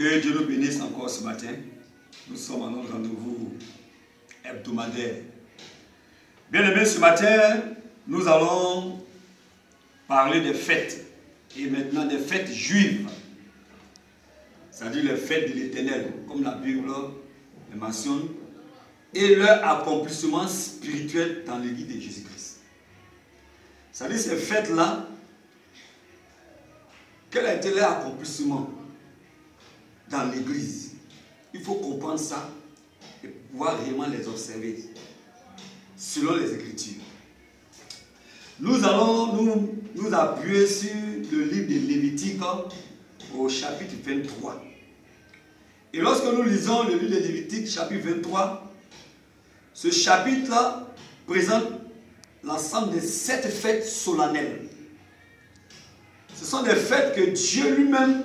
Que Dieu nous bénisse encore ce matin. Nous sommes à notre rendez-vous hebdomadaire. Bien-aimés, ce matin, nous allons parler des fêtes. Et maintenant des fêtes juives. C'est-à-dire les fêtes de l'Éternel, comme la Bible les mentionne. Et leur accomplissement spirituel dans l'Église de Jésus-Christ. C'est-à-dire ces fêtes-là, quel a été leur accomplissement dans l'Église? Il faut comprendre ça et pouvoir réellement les observer selon les Écritures. Nous allons nous appuyer sur le livre de Lévitique au chapitre 23. Et lorsque nous lisons le livre de Lévitique, chapitre 23, ce chapitre-là présente l'ensemble des 7 fêtes solennelles. Ce sont des fêtes que Dieu lui-même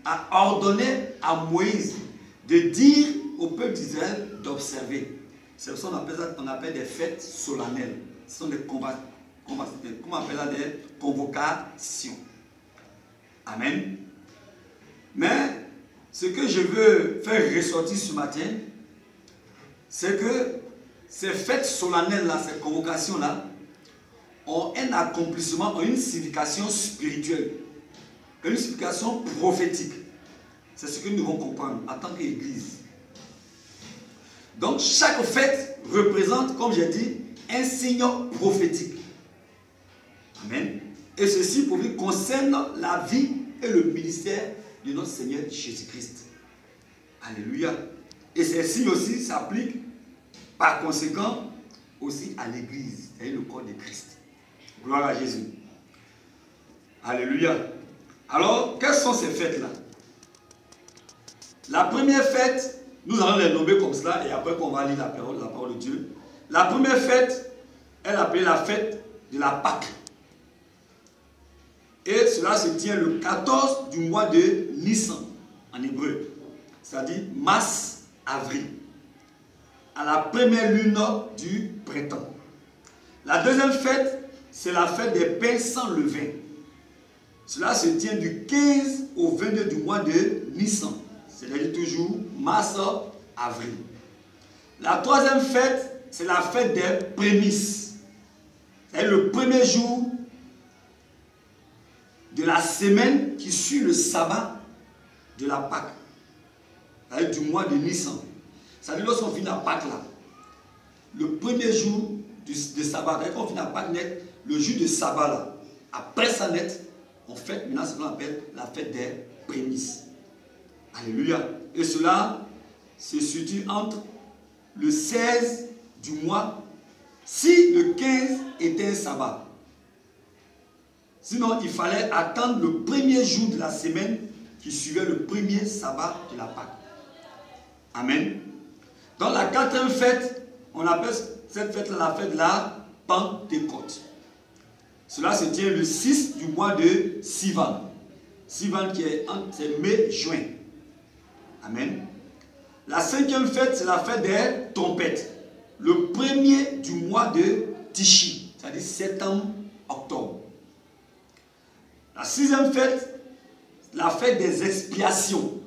a ordonné à Moïse de dire au peuple d'Israël d'observer. C'est ce qu'on appelle des fêtes solennelles. Ce sont des des convocations. Amen. Mais ce que je veux faire ressortir ce matin, c'est que ces fêtes solennelles-là, ces convocations-là, ont un accomplissement, ont une signification spirituelle, une signification prophétique. C'est ce que nous devons comprendre en tant qu'Église. Donc, chaque fête représente, comme j'ai dit, un signe prophétique. Amen. Et ceci, pour lui, concerne la vie et le ministère de notre Seigneur Jésus-Christ. Alléluia. Et ces signes aussi s'appliquent, par conséquent, aussi à l'Église, c'est-à-dire le corps de Christ. Gloire à Jésus. Alléluia. Alors, quelles sont ces fêtes-là? La première fête, nous allons les nommer comme cela, et après qu'on va lire la parole de Dieu. La première fête, elle est appelée la fête de la Pâque. Et cela se tient le 14 du mois de Nissan, en hébreu. C'est-à-dire mars-avril. À la première lune du printemps. La deuxième fête, c'est la fête des pains sans levain. Cela se tient du 15 au 22 du mois de Nissan. C'est-à-dire toujours mars-avril. La troisième fête, c'est la fête des prémices. C'est le premier jour de la semaine qui suit le sabbat de la Pâque. C'est-à-dire du mois de Nissan. C'est-à-dire lorsqu'on finit la Pâque là, le premier jour de sabbat, quand on finit la Pâque net, le jour de sabbat là, après ça net, on fête maintenant ce qu'on appelle la fête des prémices. Alléluia. Et cela se situe entre le 16 du mois, si le 15 était un sabbat. Sinon, il fallait attendre le premier jour de la semaine qui suivait le premier sabbat de la Pâque. Amen. Dans la quatrième fête, on appelle cette fête-là la fête de la Pentecôte. Cela se tient le 6 du mois de Sivan. Sivan qui est entre mai-juin. Amen. La cinquième fête, c'est la fête des trompettes. Le premier du mois de Tishi, c'est-à-dire septembre-octobre. La sixième fête, la fête des expiations,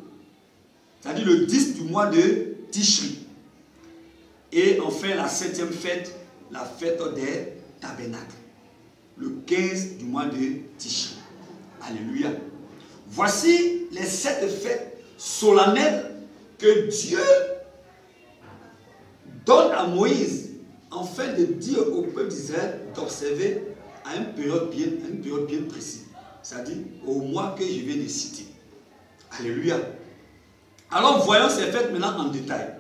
c'est-à-dire le 10 du mois de Tishri. Et enfin, la septième fête, la fête des tabernacles, le 15 du mois de Tishri. Alléluia. Voici les 7 fêtes solennelles que Dieu donne à Moïse afin de dire au peuple d'Israël d'observer à une période bien précise. C'est-à-dire au mois que je viens de citer. Alléluia. Alors voyons ces fêtes maintenant en détail.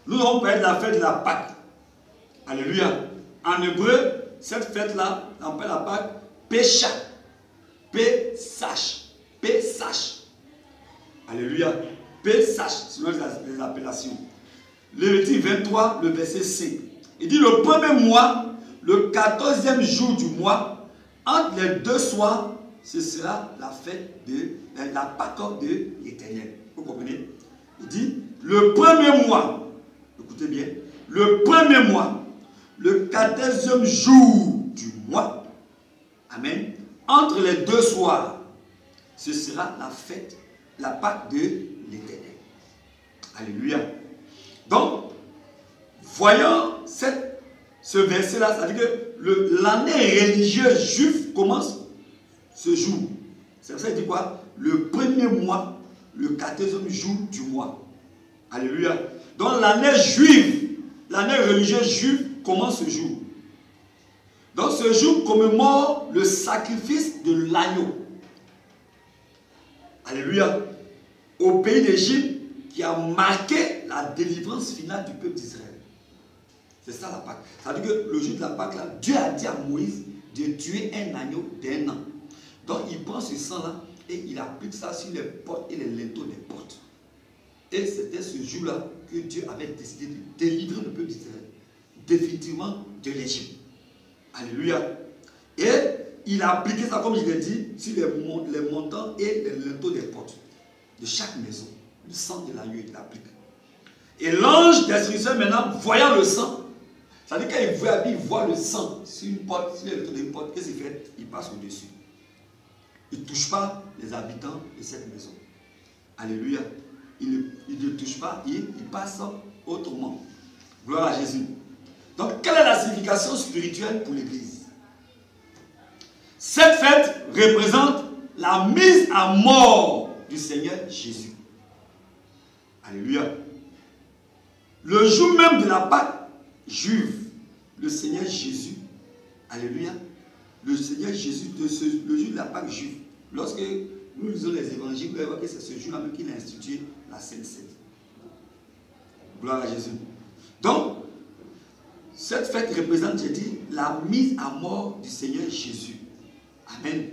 Nous allons parler de la fête de la Pâque. Alléluia. En hébreu, cette fête-là, on appelle la Pâque Pécha. P-Sach. Alléluia. P-Sach, selon les appellations. Lévitique 23, le verset 5. Il dit le premier mois, le 14e jour du mois, entre les 2 soirs, ce sera la fête de la Pâque de l'Éternel. Vous comprenez? Il dit le premier mois, écoutez bien, le premier mois, le 14e jour du mois, amen, entre les 2 soirs, ce sera la fête la Pâque de l'Éternel. Alléluia. Donc, voyant ce verset-là, ça veut dire que l'année religieuse juive commence ce jour. C'est pour ça qu'il dit quoi? Le premier mois, le 14e jour du mois. Alléluia. Donc l'année juive, l'année religieuse juive commence ce jour. Donc ce jour commémore le sacrifice de l'agneau. Alléluia. Au pays d'Égypte qui a marqué la délivrance finale du peuple d'Israël. C'est ça la Pâque. Ça veut dire que le jour de la Pâque, là, Dieu a dit à Moïse de tuer un agneau d'1 an. Donc il prend ce sang-là et il applique ça sur les portes et les linteaux des portes. Et c'était ce jour-là que Dieu avait décidé de délivrer le peuple d'Israël définitivement de l'Égypte. Alléluia. Et il a appliqué ça, comme je l'ai dit, sur les montants et les linteaux des portes de chaque maison. Le sang de l'agneau, il l'applique. Et l'ange destructeur, maintenant, voyant le sang, ça veut dire quand il voit le sang sur une porte, sur les linteaux d'une porte, qu'est-ce qu'il fait? Il passe au-dessus. Il ne touche pas les habitants de cette maison. Alléluia. Il ne touche pas, il passe autrement. Gloire à Jésus. Donc, quelle est la signification spirituelle pour l'Église? Cette fête représente la mise à mort du Seigneur Jésus. Alléluia. Le jour même de la Pâque juive, le Seigneur Jésus, alléluia, le Seigneur Jésus, le jour de la Pâque juive, lorsque nous lisons les évangiles, vous allez voir que c'est ce jour-là même qu'il a institué la Sainte Seine. Gloire à Jésus. Donc, cette fête représente, j'ai dit, la mise à mort du Seigneur Jésus. Amen.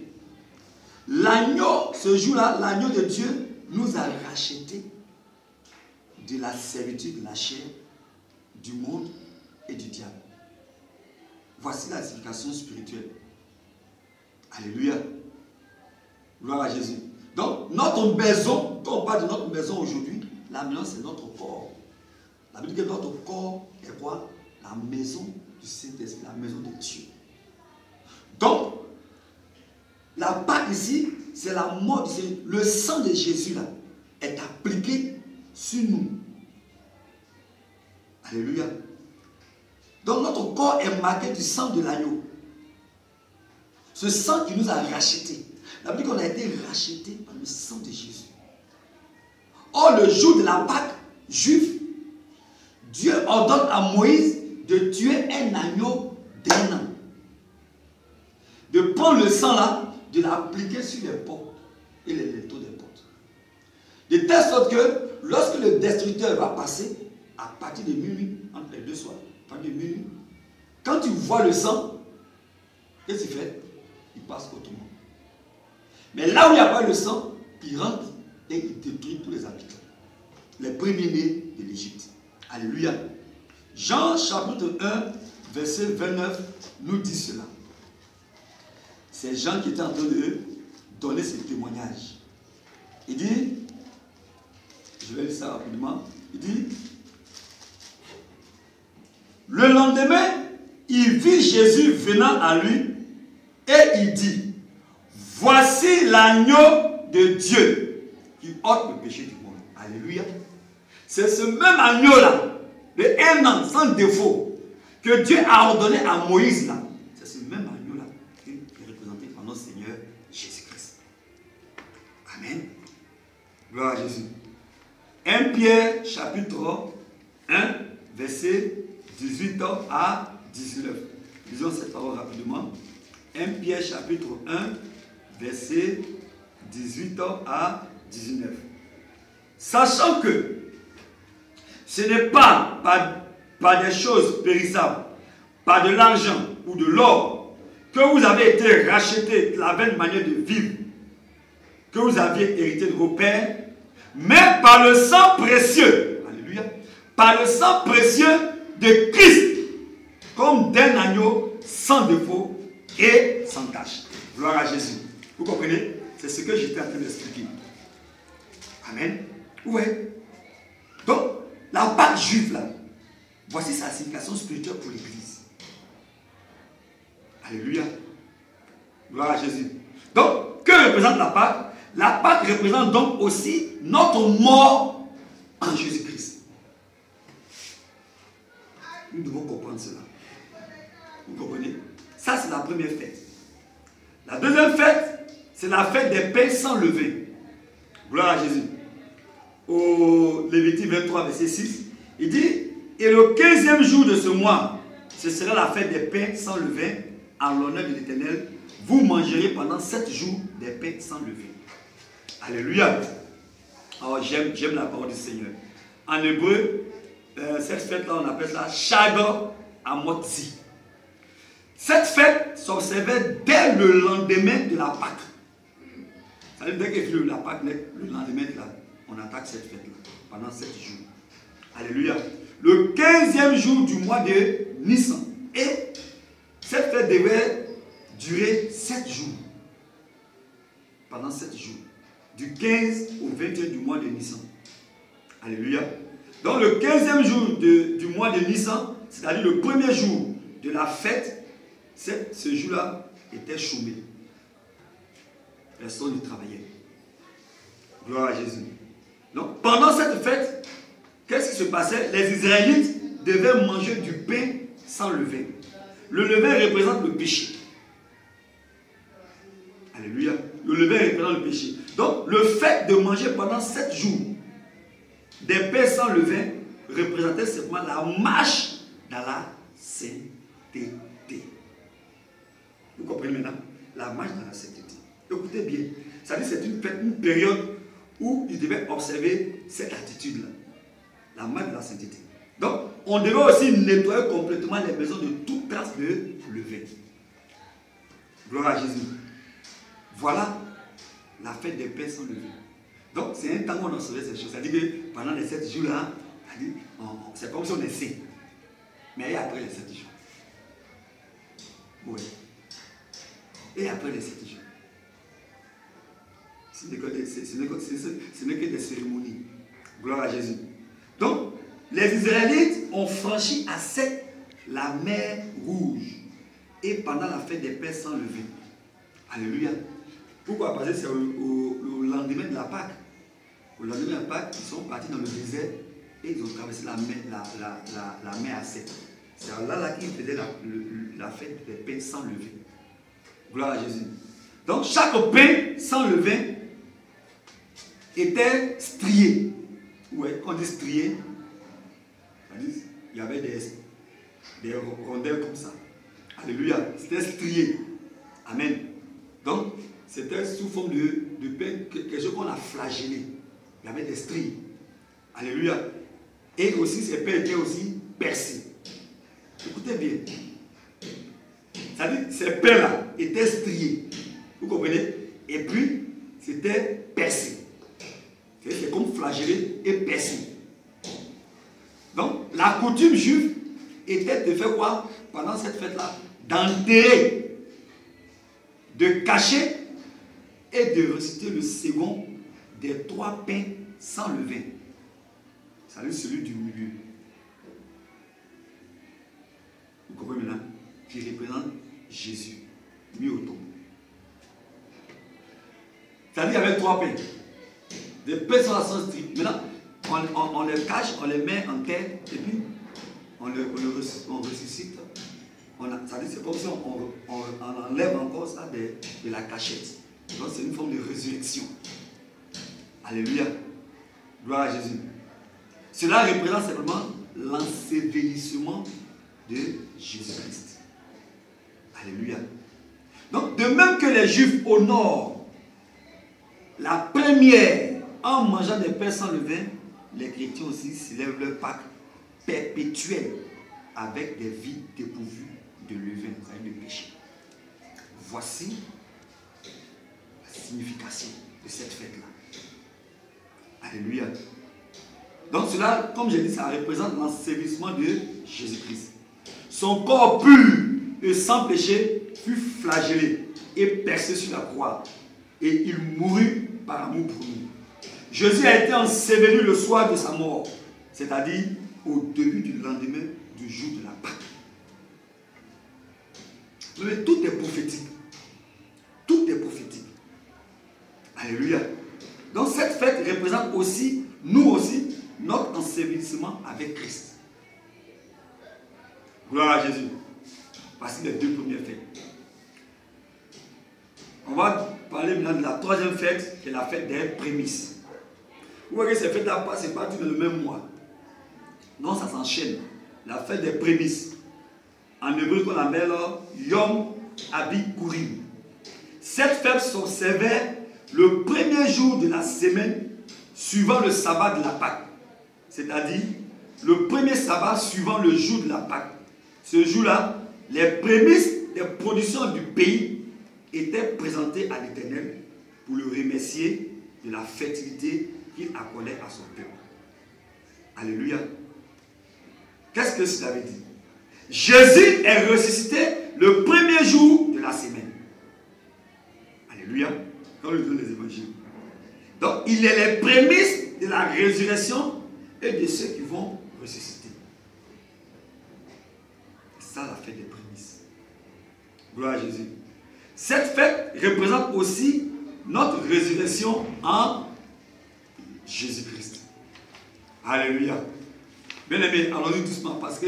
L'agneau, ce jour-là, l'agneau de Dieu nous a rachetés de la servitude de la chair, du monde et du diable. Voici la signification spirituelle. Alléluia. Gloire à Jésus. Donc, notre maison, quand on parle de notre maison aujourd'hui, la maison c'est notre corps. La Bible dit que notre corps est quoi? La maison du Saint-Esprit, la maison de Dieu. Donc, la Pâque ici, c'est la mort du Seigneur. Le sang de Jésus là est appliqué sur nous. Alléluia. Donc notre corps est marqué du sang de l'agneau. Ce sang qui nous a rachetés. La Bible dit qu'on a été rachetés par le sang de Jésus. Or, le jour de la Pâque juive, Dieu ordonne à Moïse de tuer un agneau d'1 an. De prendre le sang là, de l'appliquer sur les portes et les linteaux des portes. De telle sorte que lorsque le destructeur va passer, à partir de minuit, entre les deux soirs, à partir de minuit, quand tu vois le sang, qu'est-ce qu'il fait? Il passe autrement. Mais là où il n'y a pas le sang, il rentre et il détruit tous les habitants. Les premiers-nés de l'Égypte. Alléluia. Jean chapitre 1, verset 29 nous dit cela. C'est Jean qui était en train de donner ce témoignage. Il dit, je vais lire ça rapidement, il dit, le lendemain, il vit Jésus venant à lui et il dit, voici l'agneau de Dieu qui ôte le péché du monde. Alléluia. C'est ce même agneau-là, de 1 an, sans défaut, que Dieu a ordonné à Moïse là. C'est ce même agneau-là qui est représenté par notre Seigneur Jésus-Christ. Amen. Gloire à Jésus. 1 Pierre chapitre 1, verset 18 à 19. Lisons cette parole rapidement. 1 Pierre chapitre 1, verset 18 à 19. Sachant que ce n'est pas par des choses périssables, par de l'argent ou de l'or, que vous avez été rachetés de la vaine manière de vivre que vous aviez hérité de vos pères, mais par le sang précieux, alléluia, par le sang précieux de Christ, comme d'un agneau sans défaut et sans tache. Gloire à Jésus. Vous comprenez? C'est ce que j'étais en train d'expliquer. Amen. Oui. Donc, la Pâque juive là, voici sa signification spirituelle pour l'Église. Alléluia. Gloire à Jésus. Donc, que représente la Pâque? La Pâque représente donc aussi notre mort en Jésus-Christ. Nous devons comprendre cela. Vous comprenez? Ça, c'est la première fête. La deuxième fête, c'est la fête des pains sans levain. Gloire à Jésus. Au Lévitique 23, verset 6, il dit, et le 15e jour de ce mois, ce sera la fête des pains sans levain, en l'honneur de l'Éternel. Vous mangerez pendant 7 jours des pains sans levain. Alléluia. Oh, j'aime la parole du Seigneur. En hébreu, cette fête-là, on appelle ça Chag Hamotzi. Cette fête s'observait dès le lendemain de la Pâque. Ça veut dire dès que la Pâque, le lendemain, là, on attaque cette fête-là pendant 7 jours. Alléluia. Le 15e jour du mois de Nissan. Et cette fête devait durer 7 jours. Pendant 7 jours. Du 15 au 21 du mois de Nissan. Alléluia. Donc le 15e jour du mois de Nissan, c'est-à-dire le premier jour de la fête, ce jour-là était chômé. Personne ne travaillait. Gloire à Jésus. Donc pendant cette fête, qu'est-ce qui se passait? Les Israélites devaient manger du pain sans levain. Le levain représente le péché. Alléluia. Le levain représente le péché. Donc le fait de manger pendant 7 jours des pains sans levain représentait simplement la marche dans la sainteté. Vous comprenez maintenant? La marche dans la sainteté. Écoutez bien. Ça veut dire que c'est une période où ils devaient observer cette attitude-là. La marche de la sainteté. Donc, on devait aussi nettoyer complètement les maisons de toute trace de levain. Gloire à Jésus. Voilà la fête des pains sans levain. Donc, c'est un temps où on observait ces choses. C'est-à-dire que pendant les 7 jours-là, c'est comme si on est saint. Mais après les 7 jours. Oui. Et après les 7 jours. Ce n'est que des cérémonies. Gloire à Jésus. Donc, les Israélites ont franchi à sec la mer Rouge. Et pendant la fête des pains sans levain. Alléluia. Pourquoi? Parce que c'est au lendemain de la Pâque. Au lendemain de la Pâque, ils sont partis dans le désert et ils ont traversé la mer à sec. C'est là qu'ils faisaient la fête des pains sans levain. Gloire à Jésus. Donc chaque pain sans levain était strié. Ouais, on dit strié. Il y avait des rondelles comme ça. Alléluia. C'était strié. Amen. Donc, c'était sous forme de pain, quelque chose qu'on a flagellé. Il y avait des stries. Alléluia. Et aussi, ces pains étaient aussi percés. Écoutez bien. C'est-à-dire, ces pains-là étaient striés. Vous comprenez? Et puis, c'était percé. C'est comme flagellé et percé. Donc, la coutume juive était de faire quoi? Pendant cette fête-là, d'enterrer, de cacher et de reciter le second des 3 pains sans levain. C'est celui du milieu. Vous comprenez maintenant? Qui représente Jésus, mis au tombeau. C'est-à-dire qu'il y avait 3 pains. Des pains sans la sauce stricte. Maintenant, on les cache, on les met en terre et puis on ressuscite. C'est comme si on enlève encore ça de la cachette. Donc c'est une forme de résurrection. Alléluia. Gloire à Jésus. Cela représente simplement l'ensevelissement de Jésus-Christ. Alléluia. Donc de même que les Juifs honorent la première en mangeant des pains sans levain, les chrétiens aussi célèbrent leur Pâque perpétuelle avec des vies dépourvues de levain, c'est-à-dire de péché. Voici la signification de cette fête-là. Alléluia. Donc cela, comme j'ai dit, ça représente l'ensevelissement de Jésus-Christ. Son corps pur et sans péché fut flagellé et percé sur la croix. Et il mourut par amour pour nous. Jésus a été enseveli le soir de sa mort, c'est-à-dire au début du lendemain du jour de la Pâque. Mais tout est prophétique. Tout est prophétique. Alléluia. Donc cette fête représente aussi, nous aussi, notre ensevelissement avec Christ. Gloire à Jésus. Voici les deux premières fêtes. On va parler maintenant de la troisième fête, qui est la fête des prémices. Vous voyez, ces fêtes-là, ce n'est pas tout dans le même mois. Non, ça s'enchaîne. La fête des prémices. En hébreu, qu'on appelle Yom Abikurim. Cette fête s'observait le premier jour de la semaine suivant le sabbat de la Pâque. C'est-à-dire le premier sabbat suivant le jour de la Pâque. Ce jour-là, les prémices des productions du pays étaient présentées à l'Éternel pour le remercier de la fertilité qu'il accordait à son peuple. Alléluia. Qu'est-ce que cela veut dire? Jésus est ressuscité le premier jour de la semaine. Alléluia. Quand on lui donne les évangiles. Donc, il est les prémices de la résurrection et de ceux qui vont ressusciter. C'est ça la fête des prémices. Gloire à Jésus. Cette fête représente aussi notre résurrection en Jésus-Christ. Alléluia. Bien aimé, allons-y doucement parce que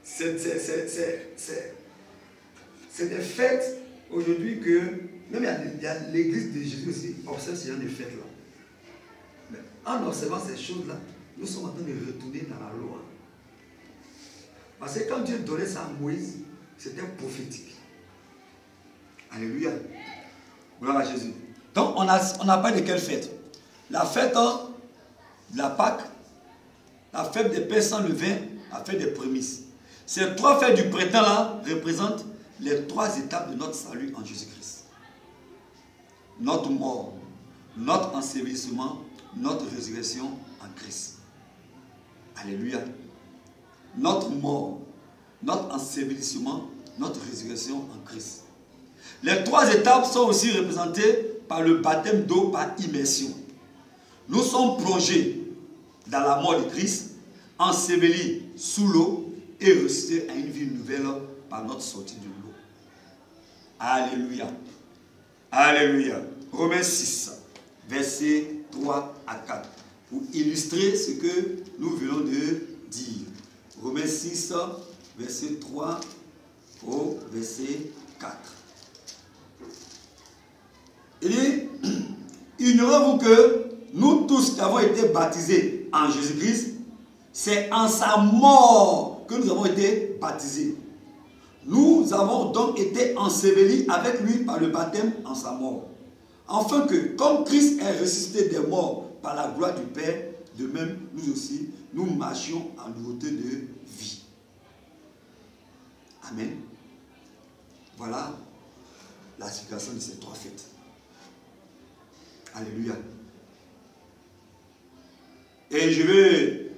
c'est des fêtes aujourd'hui que même il y a l'église de Jésus aussi observe ce genre de fêtes-là. Mais en observant ces choses-là, nous sommes en train de retourner dans la loi. Parce que quand Dieu donnait ça à Moïse, c'était prophétique. Alléluia. Gloire à Jésus. Donc on a parlé de quelle fête? La fête de la Pâque, la fête des pains sans levain, la fête des prémices. Ces trois fêtes du printemps-là représentent les trois étapes de notre salut en Jésus-Christ. Notre mort, notre ensevelissement, notre résurrection en Christ. Alléluia. Notre mort, notre ensevelissement, notre résurrection en Christ. Les trois étapes sont aussi représentées par le baptême d'eau par immersion. Nous sommes plongés dans la mort de Christ, ensevelis sous l'eau et ressuscités à une vie nouvelle par notre sortie de l'eau. Alléluia. Alléluia. Romains 6, versets 3 à 4. Pour illustrer ce que nous venons de dire. Romains 6, verset 3 au verset 4. Il dit, ignorez-vous que nous tous qui avons été baptisés en Jésus-Christ, c'est en sa mort que nous avons été baptisés. Nous avons donc été ensevelis avec lui par le baptême en sa mort. Afin que, comme Christ est ressuscité des morts par la gloire du Père, de même, nous aussi, nous marchions en nouveauté de vie. Amen. Voilà la signification de ces trois fêtes. Alléluia. Et je vais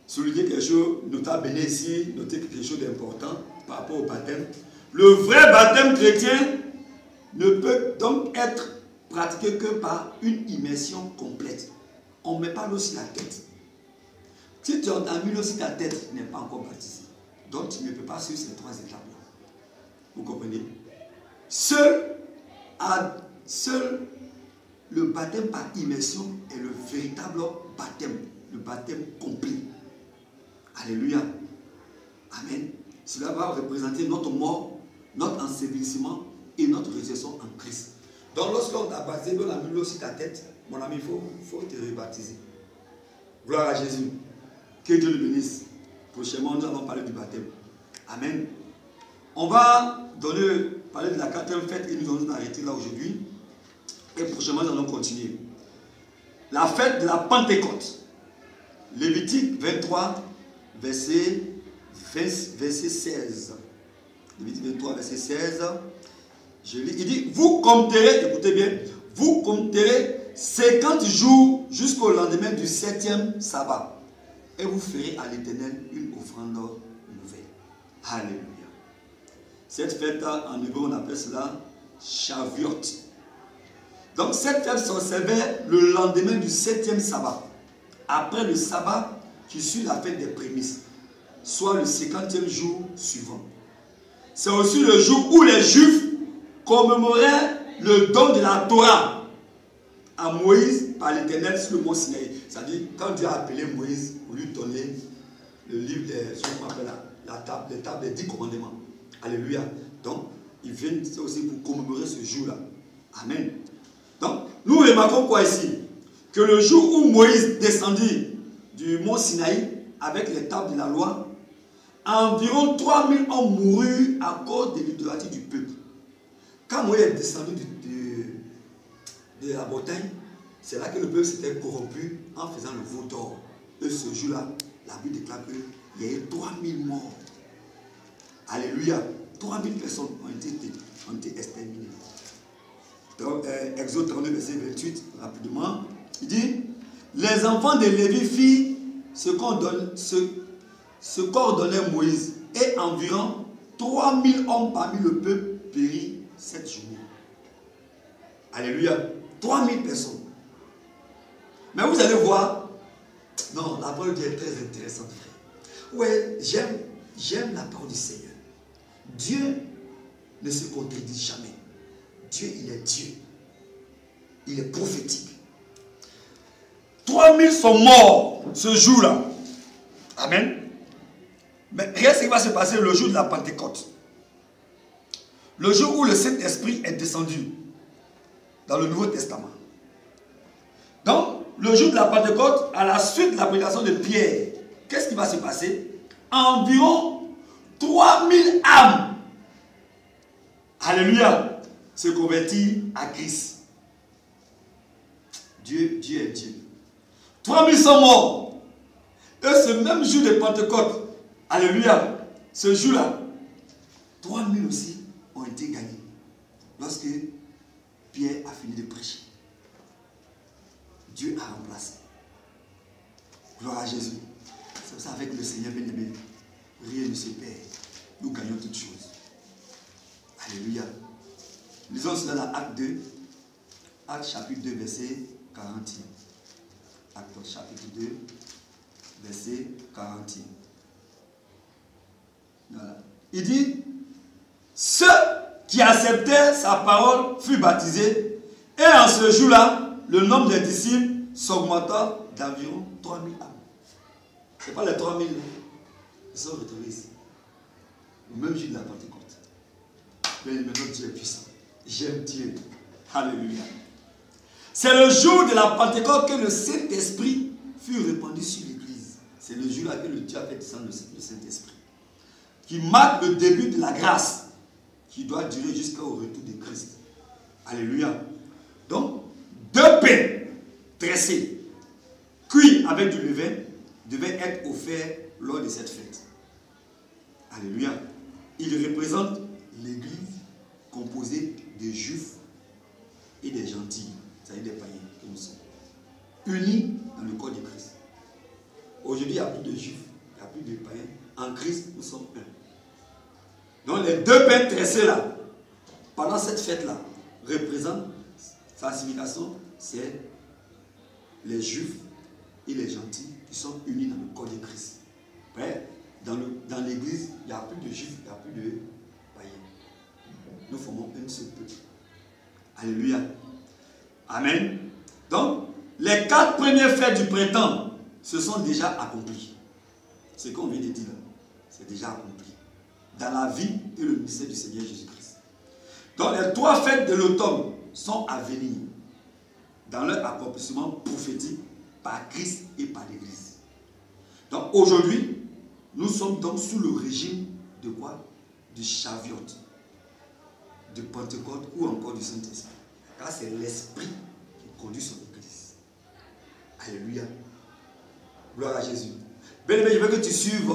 souligner quelque chose, notamment ici, noter quelque chose d'important par rapport au baptême. Le vrai baptême chrétien ne peut donc être pratiqué que par une immersion complète. On ne met pas l'eau sur la tête. Si tu as mis l'eau sur ta tête, tu n'es pas encore baptisé. Donc tu ne peux pas suivre ces trois étapes-là. Vous comprenez? Seul le baptême par immersion est le véritable baptême. Le baptême complet. Alléluia. Amen. Cela va représenter notre mort, notre ensevelissement et notre résurrection en Christ. Donc lorsqu'on t'a baptisé, on a mis l'eau sur ta tête, mon ami, il faut te rebaptiser. Gloire à Jésus. Que Dieu le bénisse. Prochainement, nous allons parler du baptême. Amen. On va parler de la quatrième fête et nous allons nous arrêter là aujourd'hui. Et prochainement, nous allons continuer. La fête de la Pentecôte. Lévitique 23, verset 16. Lévitique 23, verset 16. Je lis, il dit, vous compterez, écoutez bien, vous compterez 50 jours jusqu'au lendemain du 7e sabbat. Et vous ferez à l'Éternel une offrande nouvelle. Alléluia. Cette fête, en hébreu, on appelle cela Shavuot. Donc cette fête s'observait le lendemain du 7e sabbat. Après le sabbat qui suit la fête des prémices, soit le 50e jour suivant. C'est aussi le jour où les Juifs commémoraient le don de la Torah à Moïse par l'Éternel sur le mont Sinaï. C'est-à-dire, quand Dieu a appelé Moïse pour lui donner le livre des, ce qu'on appelle les tables des 10 commandements. Alléluia. Donc, ils viennent aussi pour commémorer ce jour-là. Amen. Donc, nous remarquons quoi ici? Que le jour où Moïse descendit du mont Sinaï avec les tables de la loi, environ 3000 hommes moururent à cause de l'idolâtrie du peuple. Quand Moïse est descendu de la montagne, c'est là que le peuple s'était corrompu en faisant le veau d'or. Et ce jour-là, la Bible déclare qu'il y a eu 3000 morts. Alléluia. 3000 personnes ont été exterminées. Donc, Exode 32, verset 28, rapidement, il dit, les enfants de Lévi firent ce qu'ordonnait Moïse, et environ 3000 hommes parmi le peuple périrent cette journée. Alléluia. 3000 personnes. Mais vous allez voir, non, la parole de Dieu est très intéressante, frère. Ouais, j'aime la parole du Seigneur. Dieu ne se contredit jamais. Dieu, il est Dieu. Il est prophétique. 3000 sont morts ce jour-là. Amen. Mais regarde ce qui va se passer le jour de la Pentecôte. Le jour où le Saint-Esprit est descendu dans le Nouveau Testament. Donc, le jour de la Pentecôte, à la suite de la prédication de Pierre, qu'est-ce qui va se passer? Environ 3000 âmes, alléluia, se convertirent à Christ. Dieu est Dieu. 3000 sont morts. Et ce même jour de Pentecôte, alléluia, ce jour-là, 3000 aussi ont été gagnés. Lorsque Pierre a fini de prêcher, Dieu a remplacé. Gloire à Jésus. C'est ça, avec le Seigneur bien-aimé, rien ne se perd. Nous gagnons toutes choses. Alléluia. Lisons cela dans Acte 2, Acte chapitre 2, verset 41. Acte chapitre 2, verset 41. Voilà. Il dit, ceux qui acceptaient sa parole furent baptisés, et en ce jour-là, le nombre des disciples s'augmenta d'environ 3000 âmes. Ce n'est pas les 3000, ils sont retrouvés ici. Au même jour de la Pentecôte. Mais maintenant Dieu est puissant. J'aime Dieu. Alléluia. C'est le jour de la Pentecôte que le Saint-Esprit fut répandu sur l'Église. C'est le jour là que le Dieu a fait descendre le Saint-Esprit. Qui marque le début de la grâce qui doit durer jusqu'au retour de Christ. Alléluia. Donc, 2 pains tressés, cuits avec du levain, devaient être offerts lors de cette fête. Alléluia. Il représente l'Église composée de juifs et des gentils, c'est-à-dire des païens que nous sommes, unis dans le corps de Christ. Aujourd'hui, il n'y a plus de juifs, il n'y a plus de païens. En Christ, nous sommes un. Donc les 2 pains tressés là, pendant cette fête-là, représentent, sa signification, c'est les juifs et les gentils qui sont unis dans le corps de Christ. Après, dans l'église, il n'y a plus de juifs, il n'y a plus de païens. Nous formons un seul peuple. Alléluia. Amen. Donc, les 4 premières fêtes du printemps se sont déjà accomplies. Ce qu'on vient de dire là, c'est déjà accompli. Dans la vie et le ministère du Seigneur Jésus-Christ. Donc, les 3 fêtes de l'automne sont à venir dans leur accomplissement prophétique par Christ et par l'Église. Donc, aujourd'hui, nous sommes donc sous le régime de quoi? Du Shavuot, de Pentecôte ou encore du Saint-Esprit. Car c'est l'Esprit qui conduit son Église. Alléluia. Gloire à Jésus. Bien-aimé, je veux que tu suives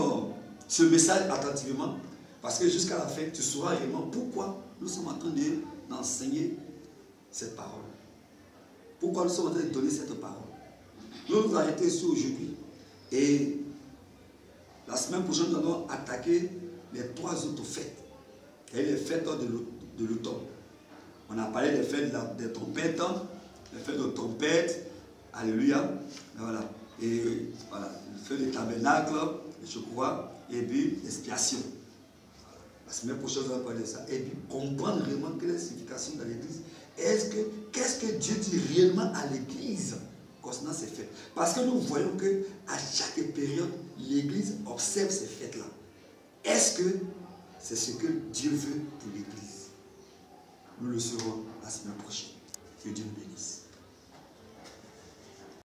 ce message attentivement, parce que jusqu'à la fin, tu sauras réellement pourquoi nous sommes en train d'enseigner cette parole. Pourquoi nous sommes en train de donner cette parole. Nous nous arrêtons ici aujourd'hui. Et la semaine prochaine, nous allons attaquer les 3 autres fêtes. Et les fêtes de l'automne. On a parlé des fêtes des trompettes, les fêtes de trompettes. Alléluia. Voilà. Et voilà, le feu des tabernacles, je crois, et puis l'expiation. La semaine prochaine, on va parler de ça. Et puis comprendre vraiment quelle est la signification dans l'Église qu'est-ce que Dieu dit réellement à l'Église concernant ces fêtes? Parce que nous voyons qu'à chaque période, l'Église observe ces fêtes-là. Est-ce que c'est ce que Dieu veut pour l'Église? Nous le saurons la semaine prochaine. Que Dieu nous bénisse.